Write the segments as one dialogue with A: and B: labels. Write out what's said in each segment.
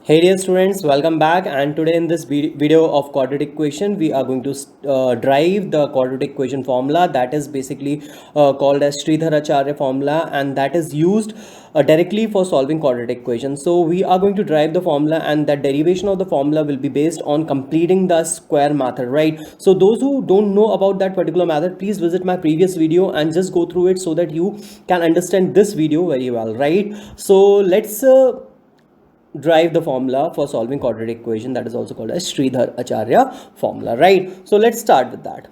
A: Hey dear students, welcome back, and today in this video of quadratic equation we are going to derive the quadratic equation formula that is basically called as Sridhar Acharya formula, and that is used directly for solving quadratic equations. So we are going to derive the formula, and that derivation of the formula will be based on completing the square method, right? So those who don't know about that particular method, please visit my previous video and just go through it so that you can understand this video very well, right? So let's derive the formula for solving quadratic equation that is also called as Sridhar Acharya formula, right? So let's start with that.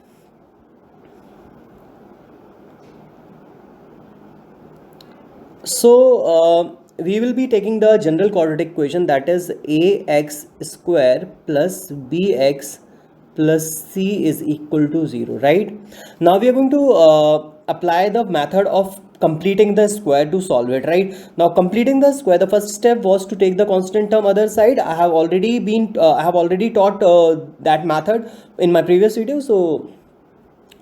A: So we will be taking the general quadratic equation, that is ax square plus bx plus c is equal to 0, right? Now we are going to apply the method of completing the square to solve it, right? Now completing the square, the first step was to take the constant term other side. I have already taught that method in my previous video, so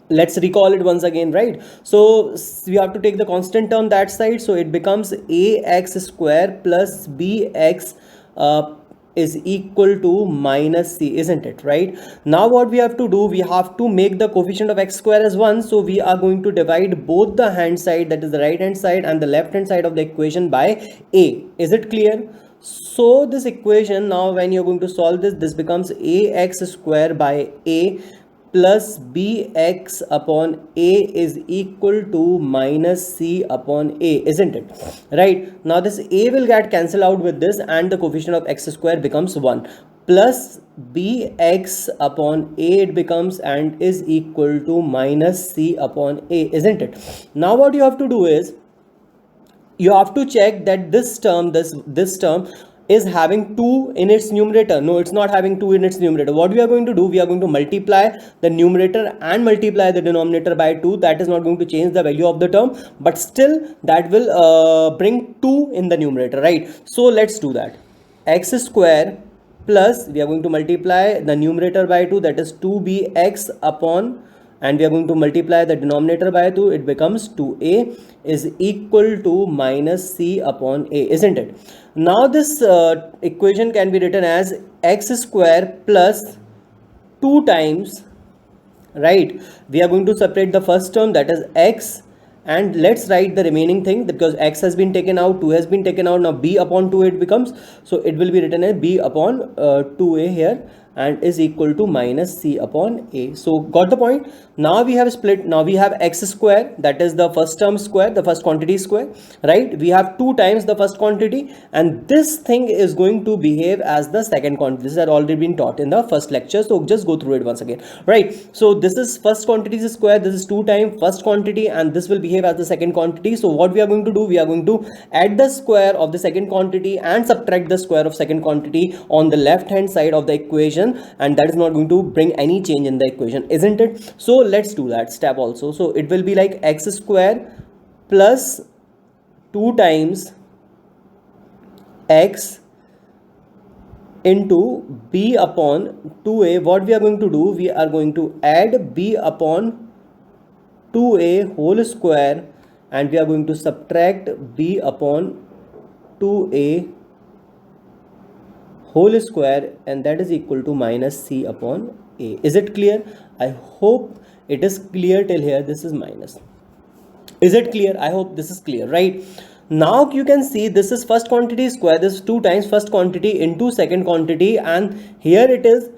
A: let's recall it once again, right? So we have to take the constant term that side, so it becomes ax square plus bx is equal to minus c, isn't it, right? Now what we have to do, we have to make the coefficient of x square as 1, so we are going to divide both the hand side, that is the right hand side and the left hand side of the equation, by a. Is it clear? So this equation, now when you're going to solve this becomes ax square by a plus bx upon a is equal to minus c upon a, isn't it, right? Now this a will get cancelled out with this, and the coefficient of x square becomes 1, plus bx upon a it becomes and is equal to minus c upon a, isn't it? Now what you have to do is, you have to check that this term is having 2 in its numerator. No, it's not having 2 in its numerator. What we are going to do, we are going to multiply the numerator and multiply the denominator by 2. That is not going to change the value of the term, but still that will bring 2 in the numerator, right? So let's do that. X square plus, we are going to multiply the numerator by 2, that is 2bx upon, and we are going to multiply the denominator by 2, it becomes 2a is equal to minus c upon a, isn't it? Now this equation can be written as x square plus 2 times, right? We are going to separate the first term, that is x, and let's write the remaining thing, because x has been taken out, 2 has been taken out. Now b upon 2 it becomes, so it will be written as b upon 2a here, and is equal to minus c upon a. So got the point? Now we have split, now we have x square, that is the first term square, the first quantity square, right? We have 2 times the first quantity, and this thing is going to behave as the second quantity. This had already been taught in the first lecture, so just go through it once again, right? So this is first quantity square, this is 2 times first quantity, and this will behave as the second quantity. So what we are going to do, we are going to add the square of the second quantity and subtract the square of second quantity on the left hand side of the equation, and that is not going to bring any change in the equation, isn't it? So let's do that step also. So it will be like x square plus 2 times x into b upon 2a. What we are going to do, we are going to add b upon 2a whole square, and we are going to subtract b upon 2a whole square, and that is equal to minus c upon a. Is it clear? I hope it is clear till here. This is minus. Is it clear? I hope this is clear, right? Now you can see this is first quantity square, this is 2 times first quantity into second quantity, and here it is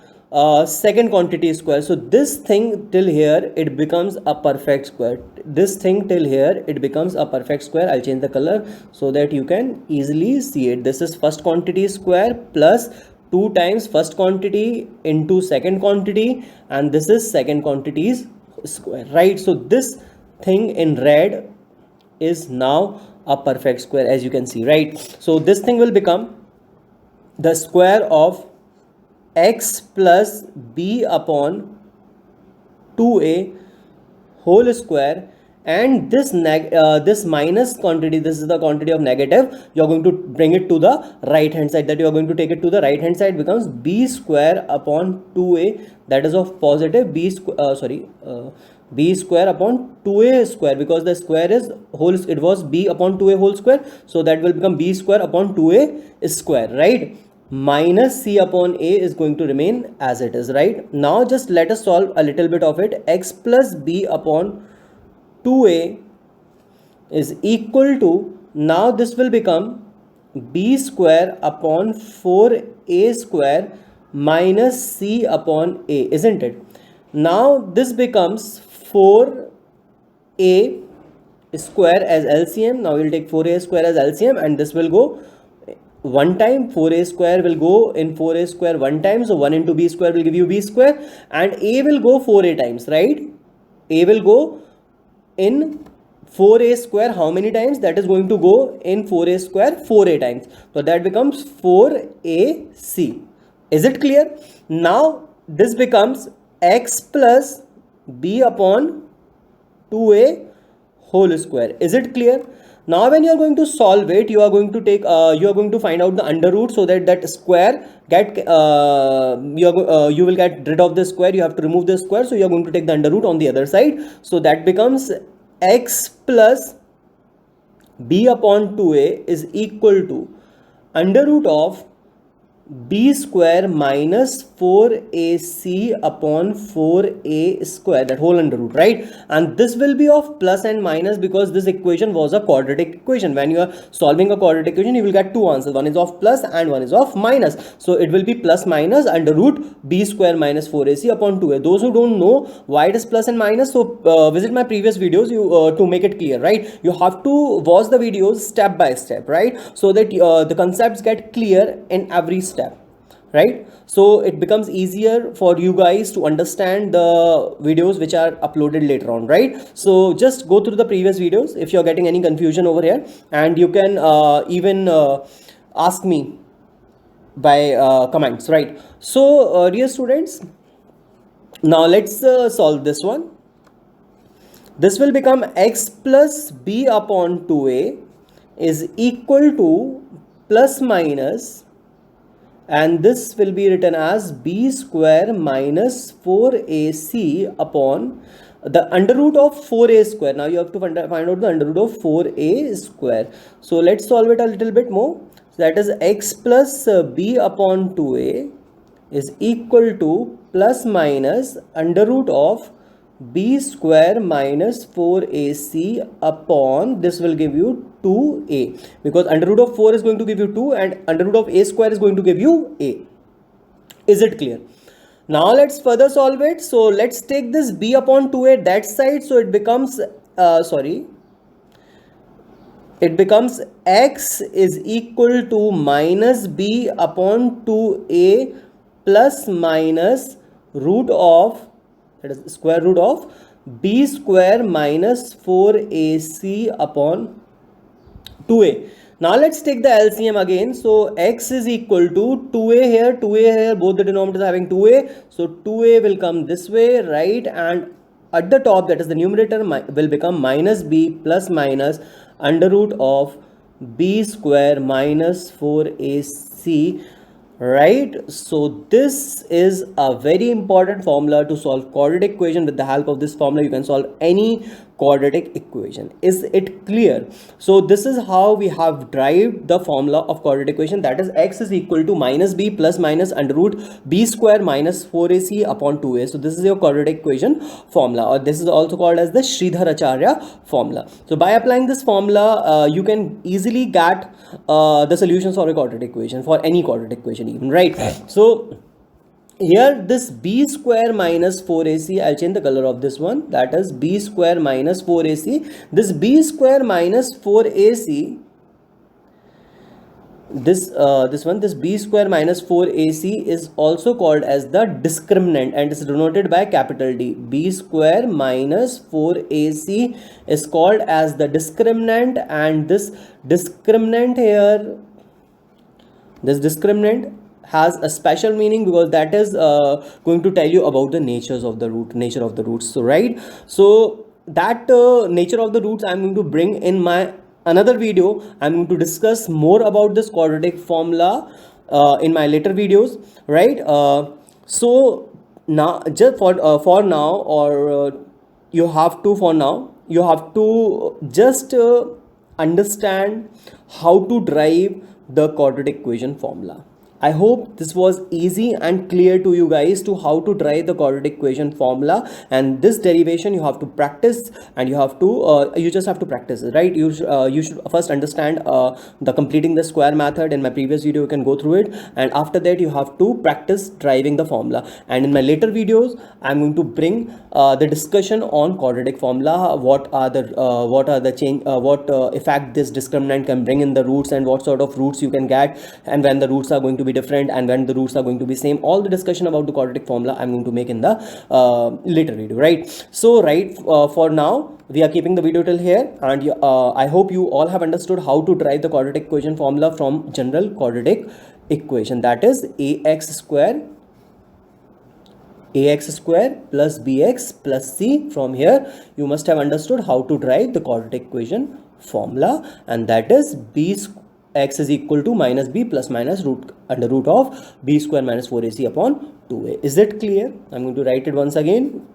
A: second quantity square. So this thing till here it becomes a perfect square. This thing till here it becomes a perfect square. I'll change the color so that you can easily see it. This is first quantity square plus 2 times first quantity into second quantity, and this is second quantity's square, right? So this thing in red is now a perfect square, as you can see, right? So this thing will become the square of x plus b upon 2a whole square, and this this minus quantity, this is the quantity of negative, you are going to bring it to the right hand side, that you are going to take it to the right hand side, becomes b square upon 2a, that is of positive b square upon 2a square, because the square is whole, it was b upon 2a whole square, so that will become b square upon 2a square, right? minus c upon a is going to remain as it is, right? Now just let us solve a little bit of it. X plus b upon 2a is equal to, now this will become b square upon 4a square minus c upon a, isn't it? Now this becomes 4a square as LCM. Now we'll take 4a square as LCM, and this will go one time. 4a square will go in 4a square one time, so 1 into b square will give you b square, and a will go 4a times, right? A will go in 4a square how many times? That is going to go in 4a square 4a times, so that becomes 4ac. Is it clear? Now this becomes x plus b upon 2a whole square. Is it clear? Now when you are going to solve it, you are going to take you are going to find out the under root, so that that square get you will get rid of the square. You have to remove the square, so you are going to take the under root on the other side. So that becomes x plus b upon 2a is equal to under root of b square minus 4ac upon 4a square, that whole under root, right? And this will be of plus and minus, because this equation was a quadratic equation. When you are solving a quadratic equation, you will get two answers, one is of plus and one is of minus. So it will be plus minus under root b square minus 4ac upon 2a. Those who don't know why it is plus and minus, so visit my previous videos to make it clear, right? You have to watch the videos step by step, right? So that the concepts get clear in every step, right? So it becomes easier for you guys to understand the videos which are uploaded later on, right? So just go through the previous videos if you're getting any confusion over here, and you can even ask me by comments, right? So dear students, now let's solve this one. This will become x plus b upon 2a is equal to plus minus, and this will be written as b square minus 4ac upon the under root of 4a square. Now you have to find out the under root of 4a square. So let's solve it a little bit more. So that is x plus b upon 2a is equal to plus minus under root of b square minus 4ac upon, this will give you 2a, because under root of 4 is going to give you 2 and under root of a square is going to give you a. Is it clear? Now let's further solve it. So let's take this b upon 2a that side, so it becomes it becomes x is equal to minus b upon 2a plus minus root of, that is square root of b square minus 4ac upon 2a. Now let's take the LCM again. So x is equal to 2a here, both the denominators having 2a. So 2a will come this way, right? And at the top, that is the numerator, will become minus b plus minus under root of b square minus 4ac, right? So this is a very important formula to solve quadratic equation. With the help of this formula, you can solve any quadratic equation. Is it clear? So this is how we have derived the formula of quadratic equation, that is x is equal to minus b plus minus under root b square minus 4ac upon 2a. So this is your quadratic equation formula, or this is also called as the Sridharacharya formula. So by applying this formula, you can easily get the solutions for a quadratic equation, for any quadratic equation even, right? So here this b square minus 4ac, I'll change the color of this one, that is b square minus 4ac. This b square minus 4ac, this b square minus 4ac is also called as the discriminant, and is denoted by capital D. B square minus 4ac is called as the discriminant, and this discriminant here, this discriminant has a special meaning, because that is going to tell you about the nature of the roots. So right, so that nature of the roots I'm going to bring in my another video. I'm going to discuss more about this quadratic formula in my later videos, right? So now just for now, or you have to just understand how to derive the quadratic equation formula. I hope this was easy and clear to you guys to how to derive the quadratic equation formula, and this derivation you have to practice, and you just have to practice it, right? You should first understand the completing the square method. In my previous video you can go through it, and after that you have to practice deriving the formula. And in my later videos I'm going to bring the discussion on quadratic formula, what are the change, what effect this discriminant can bring in the roots, and what sort of roots you can get, and when the roots are going to be different and when the roots are going to be same. All the discussion about the quadratic formula I'm going to make in the later video, right? So for now we are keeping the video till here, and I hope you all have understood how to derive the quadratic equation formula from general quadratic equation, that is ax square plus bx plus c. From here you must have understood how to derive the quadratic equation formula, and that is x is equal to minus b plus minus under root of b square minus 4ac upon 2a. Is it clear? I'm going to write it once again.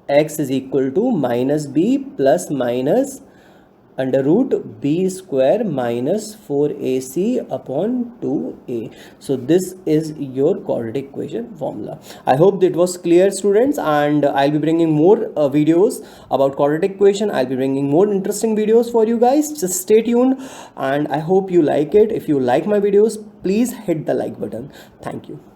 A: X is equal to minus b plus minus under root b square minus 4ac upon 2a. So this is your quadratic equation formula. I hope that was clear, students, and I'll be bringing more videos about quadratic equation. I'll be bringing more interesting videos for you guys. Just stay tuned, and I hope you like it. If you like my videos, please hit the like button. Thank you.